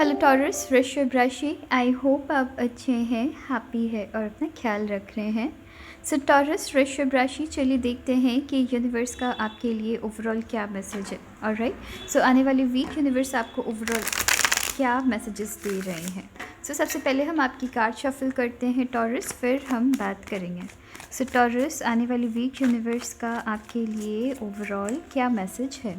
Hello taurus, वृषभ राशि। I hope आप अच्छे हैं, हैप्पी है और अपना ख्याल रख रहे हैं। सो टॉरस वृषभ राशि, चलिए देखते हैं कि यूनिवर्स का आपके लिए ओवरऑल क्या मैसेज है। ऑलराइट, सो आने वाली वीक यूनिवर्स आपको ओवरऑल क्या मैसेजेस दे रहे हैं। सो सबसे पहले हम आपकी कार्ड शफल करते हैं टॉरस, फिर हम बात करेंगे। सो टॉरस, आने वाली वीक यूनिवर्स का आपके लिए ओवरऑल क्या मैसेज है।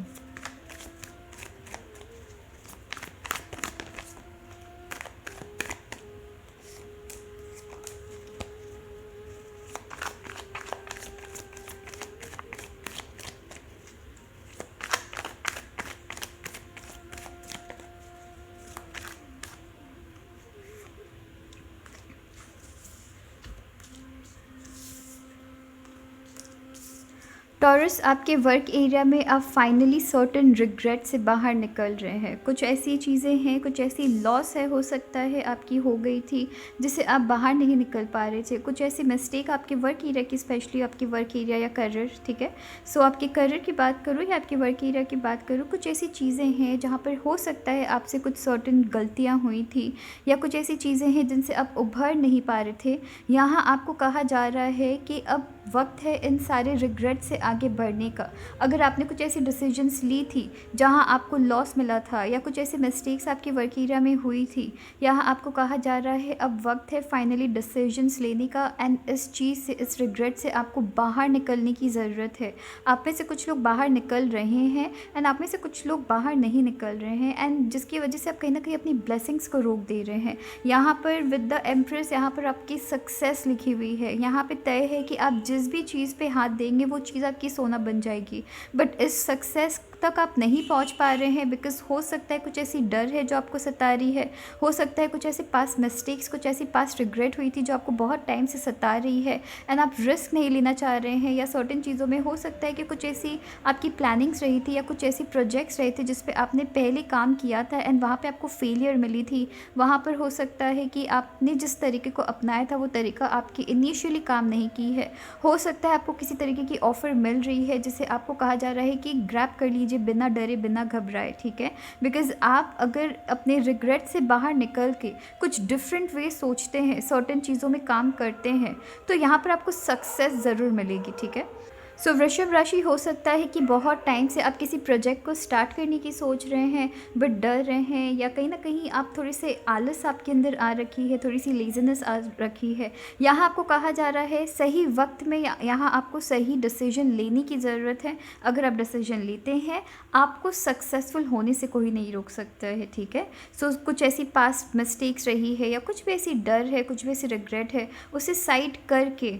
टॉरस, आपके वर्क एरिया में आप फाइनली सर्टेन रिग्रेट से बाहर निकल रहे हैं। कुछ ऐसी चीज़ें हैं, कुछ ऐसी लॉस है, हो सकता है आपकी हो गई थी जिससे आप बाहर नहीं निकल पा रहे थे। कुछ ऐसी मिस्टेक आपके वर्क एरिया की, स्पेशली आपके वर्क एरिया या करियर, ठीक है। सो आपके करियर की बात करूँ या आपके वर्क एरिया की बात करूँ, कुछ ऐसी चीज़ें हैं जहाँ पर हो सकता है आपसे कुछ सर्टेन गलतियाँ हुई थी या कुछ ऐसी चीज़ें हैं जिनसे आप उभर नहीं पा रहे थे। यहाँ आपको कहा जा रहा है कि अब वक्त है इन सारे रिग्रेट से आगे बढ़ने का। अगर आपने कुछ ऐसी डिसीजंस ली थी जहां आपको लॉस मिला था या कुछ ऐसी मिस्टेक्स आपके वर्क एरिया में हुई थी, यहाँ आपको कहा जा रहा है अब वक्त है फाइनली डिसीजंस लेने का। एंड इस चीज़ से, इस रिग्रेट से आपको बाहर निकलने की ज़रूरत है। आप में से कुछ लोग बाहर निकल रहे हैं एंड आप में से कुछ लोग बाहर नहीं निकल रहे हैं, एंड जिसकी वजह से आप कहीं ना कहीं अपनी ब्लेसिंग्स को रोक दे रहे हैं। यहाँ पर विद द एम्प्रेस, यहाँ पर आपकी सक्सेस लिखी हुई है। यहाँ पे तय है कि आप जिस भी चीज़ पे हाथ देंगे वो चीज़ आपकी सोना बन जाएगी। बट इस सक्सेस तक आप नहीं पहुंच पा रहे हैं बिकॉज हो सकता है कुछ ऐसी डर है जो आपको सता रही है। हो सकता है कुछ ऐसे पास्ट मिस्टेक्स, कुछ ऐसी पास्ट रिग्रेट हुई थी जो आपको बहुत टाइम से सता रही है एंड आप रिस्क नहीं लेना चाह रहे हैं। या सर्टेन चीज़ों में हो सकता है कि कुछ ऐसी आपकी प्लानिंग्स रही थी या कुछ ऐसी प्रोजेक्ट्स रहे थे जिस पे आपने पहले काम किया था एंड वहाँ पे आपको फेलियर मिली थी। वहाँ पर हो सकता है कि आपने जिस तरीके को अपनाया था वो तरीका आपकी इनिशियली काम नहीं की है। हो सकता है आपको किसी तरीके की ऑफ़र मिल रही है जिसे आपको कहा जा रहा है कि ग्रैब कर लीजिए बिना डरे, बिना घबराए, ठीक है। बिकॉज़ आप अगर अपने रिग्रेट से बाहर निकल के कुछ डिफरेंट वे सोचते हैं, सर्टेन चीज़ों में काम करते हैं, तो यहाँ पर आपको सक्सेस ज़रूर मिलेगी, ठीक है। सो वृषभ राशि, हो सकता है कि बहुत टाइम से आप किसी प्रोजेक्ट को स्टार्ट करने की सोच रहे हैं बट डर रहे हैं, या कहीं ना कहीं आप थोड़े से आलस आपके अंदर आ रखी है, थोड़ी सी लेजीनेस आ रखी है। यहाँ आपको कहा जा रहा है सही वक्त में यहाँ आपको सही डिसीजन लेने की ज़रूरत है। अगर आप डिसीजन लेते हैं, आपको सक्सेसफुल होने से कोई नहीं रोक सकता है, ठीक है। सो कुछ ऐसी पास्ट मिस्टेक्स रही है या कुछ भी ऐसी डर है, कुछ भी ऐसी रिग्रेट है, उसे साइड करके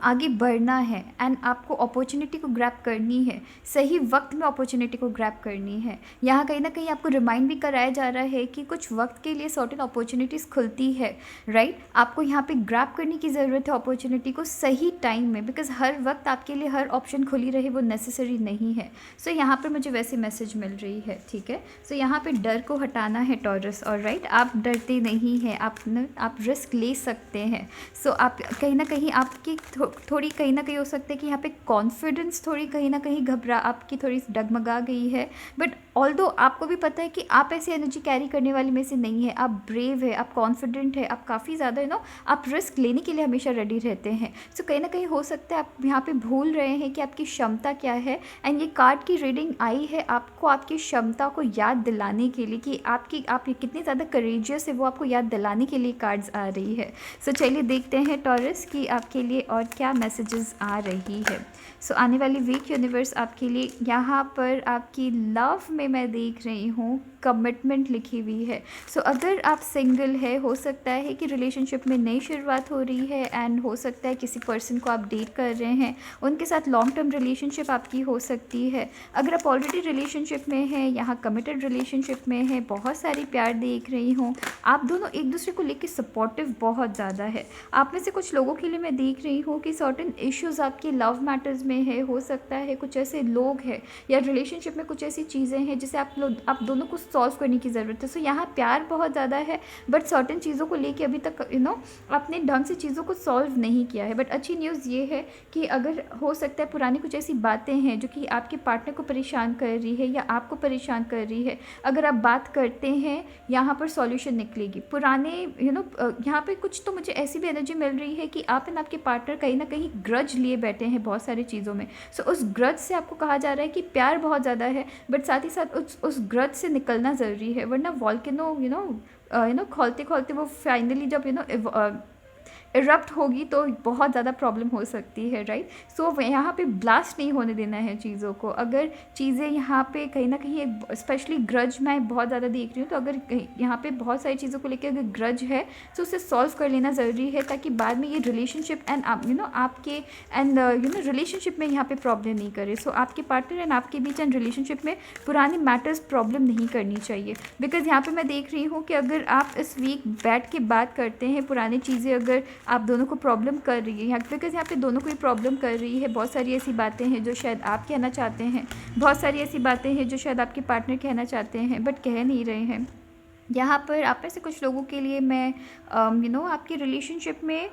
आगे बढ़ना है एंड आपको अपॉर्चुनिटी को ग्रैब करनी है। सही वक्त में अपॉर्चुनिटी को ग्रैब करनी है। यहाँ कहीं ना कहीं आपको रिमाइंड भी कराया जा रहा है कि कुछ वक्त के लिए सर्टेन अपॉर्चुनिटीज़ खुलती है, राइट। आपको यहाँ पे ग्रैब करने की ज़रूरत है अपॉर्चुनिटी को सही टाइम में, बिकॉज हर वक्त आपके लिए हर ऑप्शन खुली रहे वो नेसेसरी नहीं है। सो यहाँ पर मुझे वैसे मैसेज मिल रही है, ठीक है। सो यहाँ पे डर को हटाना है टॉरस, और राइट, आप डरते नहीं हैं, आप रिस्क ले सकते हैं। सो आप कहीं ना कहीं आपकी थोड़ी कहीं ना कहीं हो सकता है कि यहाँ पे कॉन्फिडेंस थोड़ी कहीं ना कहीं आपकी थोड़ी डगमगा गई है। बट ऑल्दो आपको भी पता है कि आप ऐसी एनर्जी कैरी करने वाली में से नहीं है। आप ब्रेव है, आप कॉन्फिडेंट है, आप काफ़ी ज़्यादा आप रिस्क लेने के लिए हमेशा रेडी रहते हैं। सो कहीं ना कहीं हो सकता है आप यहाँ पे भूल रहे हैं कि आपकी क्षमता क्या है, एंड ये कार्ड की रीडिंग आई है आपको आपकी क्षमता को याद दिलाने के लिए कि आप कितनी ज़्यादा करेजियस है, वो आपको याद दिलाने के लिए कार्ड्स आ रही है। सो चलिए देखते हैं टॉरस कि आपके लिए और क्या मैसेजेस आ रही है। सो आने वाली वीक यूनिवर्स आपके लिए यहाँ पर आपकी लव में मैं देख रही हूँ कमिटमेंट लिखी हुई है। सो अगर आप सिंगल है, हो सकता है कि रिलेशनशिप में नई शुरुआत हो रही है एंड हो सकता है किसी पर्सन को आप डेट कर रहे हैं, उनके साथ लॉन्ग टर्म रिलेशनशिप आपकी हो सकती है। अगर आप ऑलरेडी रिलेशनशिप में हैं, यहाँ कमिटेड रिलेशनशिप में है, बहुत सारी प्यार देख रही हूँ, आप दोनों एक दूसरे को लेके सपोर्टिव बहुत ज़्यादा है। आप में से कुछ लोगों के लिए मैं देख रही हूँ कि सर्टेन इश्यूज़ आपके लव मैटर्स में है, हो सकता है कुछ ऐसे लोग हैं या रिलेशनशिप में कुछ ऐसी चीज़ें हैं जिसे आप दोनों को सॉल्व करने की ज़रूरत है। सो यहाँ प्यार बहुत ज़्यादा है, बट सर्टेन चीज़ों को लेके अभी तक आपने ढंग से चीज़ों को सॉल्व नहीं किया है। बट अच्छी न्यूज़ ये है कि अगर हो सकता है पुरानी कुछ ऐसी बातें हैं जो कि आपके पार्टनर को परेशान कर रही है या आपको परेशान कर रही है, अगर आप बात करते हैं यहाँ पर सॉल्यूशन निकलेगी। पुराने यहाँ पे कुछ तो मुझे ऐसी भी एनर्जी मिल रही है कि आप एंड आपके पार्टनर कहीं ना कहीं ग्रज लिए बैठे हैं बहुत सारी चीज़ों में। सो उस ग्रज से आपको कहा जा रहा है कि प्यार बहुत ज़्यादा है, बट साथ ही साथ उस ग्रज से निकलना ज़रूरी है, वरना वॉल्केनो खोलते खोलते वो फाइनली जब इरप्ट होगी तो बहुत ज़्यादा प्रॉब्लम हो सकती है, राइट। सो यहाँ पे ब्लास्ट नहीं होने देना है चीज़ों को। अगर चीज़ें यहाँ पे कहीं ना कहीं स्पेशली ग्रज मैं बहुत ज़्यादा देख रही हूँ, तो अगर यहाँ पे बहुत सारी चीज़ों को लेकर अगर ग्रज है तो उसे सॉल्व कर लेना ज़रूरी है, ताकि बाद में ये रिलेशनशिप एंड आपके एंड रिलेशनशिप में यहाँ पे प्रॉब्लम नहीं करे। सो आपके पार्टनर एंड आपके बीच एंड रिलेशनशिप में पुरानी मैटर्स प्रॉब्लम नहीं करनी चाहिए। बिकॉज यहाँ पर मैं देख रही हूँ कि अगर आप इस वीक बैठ के बात करते हैं, पुरानी चीज़ें अगर आप दोनों को प्रॉब्लम कर रही है, बिकॉज यहाँ पे दोनों को ही प्रॉब्लम कर रही है। बहुत सारी ऐसी बातें हैं जो शायद आप कहना चाहते हैं, बहुत सारी ऐसी बातें हैं जो शायद आपके पार्टनर कहना चाहते हैं बट कह नहीं रहे हैं। यहाँ पर आप में से कुछ लोगों के लिए मैं आपकी रिलेशनशिप में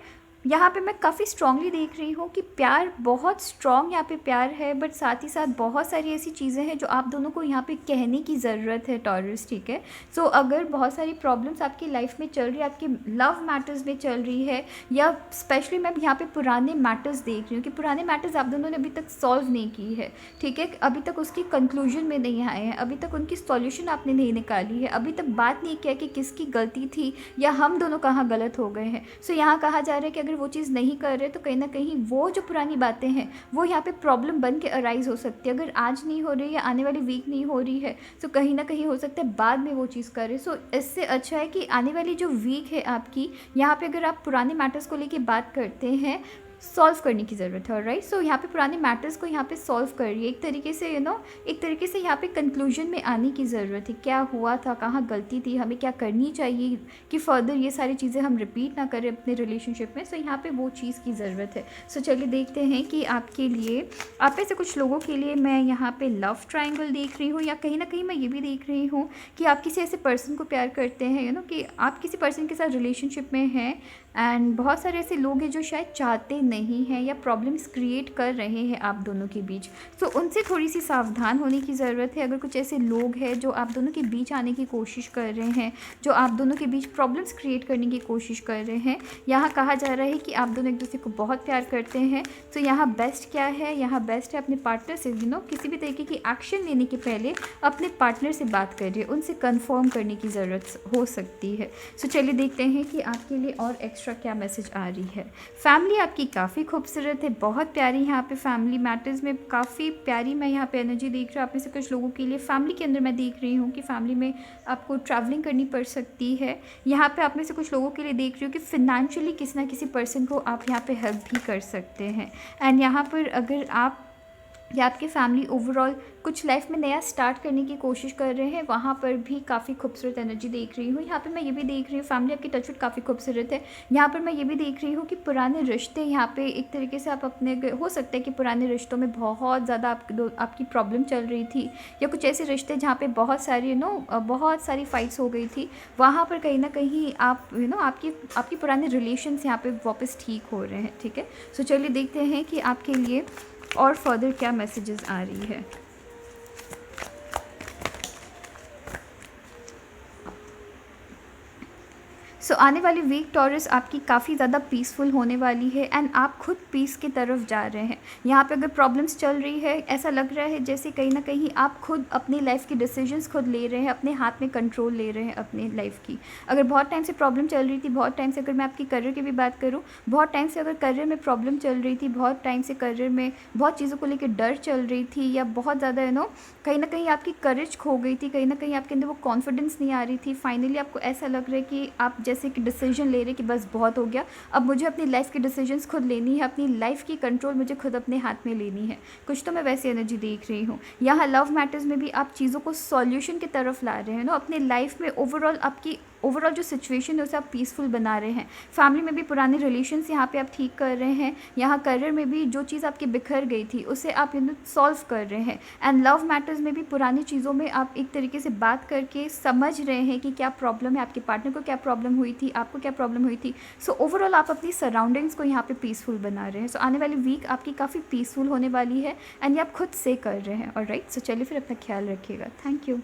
यहाँ पे मैं काफ़ी स्ट्रांगली देख रही हूँ कि प्यार बहुत स्ट्रॉन्ग यहाँ पे प्यार है, बट साथ ही साथ बहुत सारी ऐसी चीज़ें हैं जो आप दोनों को यहाँ पे कहने की ज़रूरत है, टॉरस, ठीक है। सो अगर बहुत सारी प्रॉब्लम्स आपकी लाइफ में चल रही है, आपके लव मैटर्स में चल रही है, या स्पेशली मैं यहाँ पे पुराने मैटर्स देख रही हूँ कि पुराने मैटर्स आप दोनों ने अभी तक सॉल्व नहीं की है, ठीक है, अभी तक उसकी कंक्लूजन में नहीं आए हैं, अभी तक उनकी सॉल्यूशन आपने नहीं निकाली है, अभी तक बात नहीं किया कि किसकी गलती थी या हम दोनों कहाँ गलत हो गए हैं। सो यहाँ कहा जा रहा है कि अगर वो चीज़ नहीं कर रहे तो कहीं ना कहीं वो जो पुरानी बातें हैं वो यहाँ पे प्रॉब्लम बन के अराइज हो सकती है। अगर आज नहीं हो रही या आने वाली वीक नहीं हो रही है तो कहीं ना कहीं हो सकता है बाद में वो चीज़ करे। सो इससे अच्छा है कि आने वाली जो वीक है आपकी, यहाँ पे अगर आप पुराने मैटर्स को लेके बात करते हैं, सॉल्व करने की ज़रूरत है, राइट। सो यहाँ पे पुराने मैटर्स को यहाँ पे सॉल्व करिए एक तरीके से, एक तरीके से यहाँ पे कंक्लूजन में आने की ज़रूरत है। क्या हुआ था, कहाँ गलती थी, हमें क्या करनी चाहिए कि फर्दर ये सारी चीज़ें हम रिपीट ना करें अपने रिलेशनशिप में। सो यहाँ पे वो चीज़ की ज़रूरत है। सो चलिए देखते हैं कि आपके लिए, आप में से कुछ लोगों के लिए मैं यहाँ पे लव ट्रायंगल देख रही हूँ, या कहीं ना कहीं मैं ये भी देख रही हूँ कि आप किसी ऐसे पर्सन को प्यार करते हैं, कि आप किसी पर्सन के साथ रिलेशनशिप में हैं, एंड बहुत सारे ऐसे लोग हैं जो शायद चाहते नहीं हैं या प्रॉब्लम्स क्रिएट कर रहे हैं आप दोनों के बीच। सो उनसे थोड़ी सी सावधान होने की ज़रूरत है। अगर कुछ ऐसे लोग हैं जो आप दोनों के बीच आने की कोशिश कर रहे हैं, जो आप दोनों के बीच प्रॉब्लम्स क्रिएट करने की कोशिश कर रहे हैं, यहाँ कहा जा रहा है कि आप दोनों एक दूसरे को बहुत प्यार करते हैं। तो यहाँ बेस्ट क्या है, यहाँ बेस्ट है अपने पार्टनर से किसी भी तरीके की एक्शन लेने के पहले अपने पार्टनर से बात करिए, उनसे कन्फर्म करने की ज़रूरत हो सकती है। सो चलिए देखते हैं कि आपके लिए और एक्स्ट्रा क्या मैसेज आ रही है। फैमिली आपकी काफ़ी खूबसूरत है, बहुत प्यारी। यहाँ पे फैमिली मैटर्स में काफ़ी प्यारी मैं यहाँ पे एनर्जी देख रही हूँ। आप में से कुछ लोगों के लिए फैमिली के अंदर मैं देख रही हूँ कि फैमिली में आपको ट्रैवलिंग करनी पड़ सकती है। यहाँ पे आप में से कुछ लोगों के लिए देख रही हूँ कि फिनेंशियली किसी ना किसी पर्सन को आप यहाँ पे हेल्प भी कर सकते हैं। एंड यहाँ पर अगर आप या आपकी फैमिली ओवरऑल कुछ लाइफ में नया स्टार्ट करने की कोशिश कर रहे हैं, वहाँ पर भी काफ़ी खूबसूरत एनर्जी देख रही हूँ। यहाँ पे मैं ये भी देख रही हूँ फैमिली आपकी टचवुड काफ़ी खूबसूरत है। यहाँ पर मैं ये भी देख रही हूँ कि पुराने रिश्ते, यहाँ पे एक तरीके से आप अपने, हो सकता है कि पुराने रिश्तों में बहुत ज़्यादा आपकी प्रॉब्लम चल रही थी, या कुछ ऐसे रिश्ते जहाँ पे बहुत सारी बहुत सारी फाइट्स हो गई थी, वहाँ पर कहीं ना कहीं आप आपकी पुराने रिलेशंस यहाँ पर वापस ठीक हो रहे हैं, ठीक है। सो चलिए देखते हैं कि आपके लिए और फर्दर क्या मैसेजेस आ रही है। सो आने वाली वीक टॉरस आपकी काफ़ी ज़्यादा पीसफुल होने वाली है, एंड आप खुद पीस की तरफ जा रहे हैं। यहाँ पे अगर प्रॉब्लम्स चल रही है, ऐसा लग रहा है जैसे कहीं ना कहीं आप खुद अपनी लाइफ की डिसीजंस खुद ले रहे हैं, अपने हाथ में कंट्रोल ले रहे हैं अपनी लाइफ की। अगर बहुत टाइम से प्रॉब्लम चल रही थी, बहुत टाइम से, अगर मैं आपकी करियर की भी बात करूँ, बहुत टाइम से अगर करियर में प्रॉब्लम चल रही थी, बहुत टाइम से करियर में बहुत चीज़ों को लेकर डर चल रही थी, या बहुत ज़्यादा कहीं ना कहीं आपकी करेज खो गई थी, कहीं ना कहीं आपके अंदर वो कॉन्फिडेंस नहीं आ रही थी, फाइनली आपको ऐसा लग रहा है कि आप जैसे कि डिसीजन ले रहे कि बस बहुत हो गया, अब मुझे अपनी लाइफ की डिसीजंस खुद लेनी है, अपनी लाइफ की कंट्रोल मुझे खुद अपने हाथ में लेनी है। कुछ तो मैं वैसी एनर्जी देख रही हूँ। यहाँ लव मैटर्स में भी आप चीज़ों को सॉल्यूशन की तरफ ला रहे हैं, अपने लाइफ में ओवरऑल आपकी ओवरऑल जो सिचुएशन है उसे आप पीसफुल बना रहे हैं। फैमिली में भी पुराने रिलेशंस यहाँ पे आप ठीक कर रहे हैं, यहाँ करियर में भी जो चीज़ आपकी बिखर गई थी उसे आप सॉल्व कर रहे हैं। एंड लव मैटर्स में भी पुरानी चीज़ों में आप एक तरीके से बात करके समझ रहे हैं कि क्या प्रॉब्लम है, आपके पार्टनर को क्या प्रॉब्लम हुई थी, आपको क्या प्रॉब्लम हुई थी। सो ओवरऑल आप अपनी सराउंडिंग्स को यहाँ पे पीसफुल बना रहे हैं। सो आने वाली वीक आपकी काफ़ी पीसफुल होने वाली है एंड ये आप खुद से कर रहे हैं। ऑलराइट, सो चलिए फिर अपना ख्याल रखिएगा। Thank you.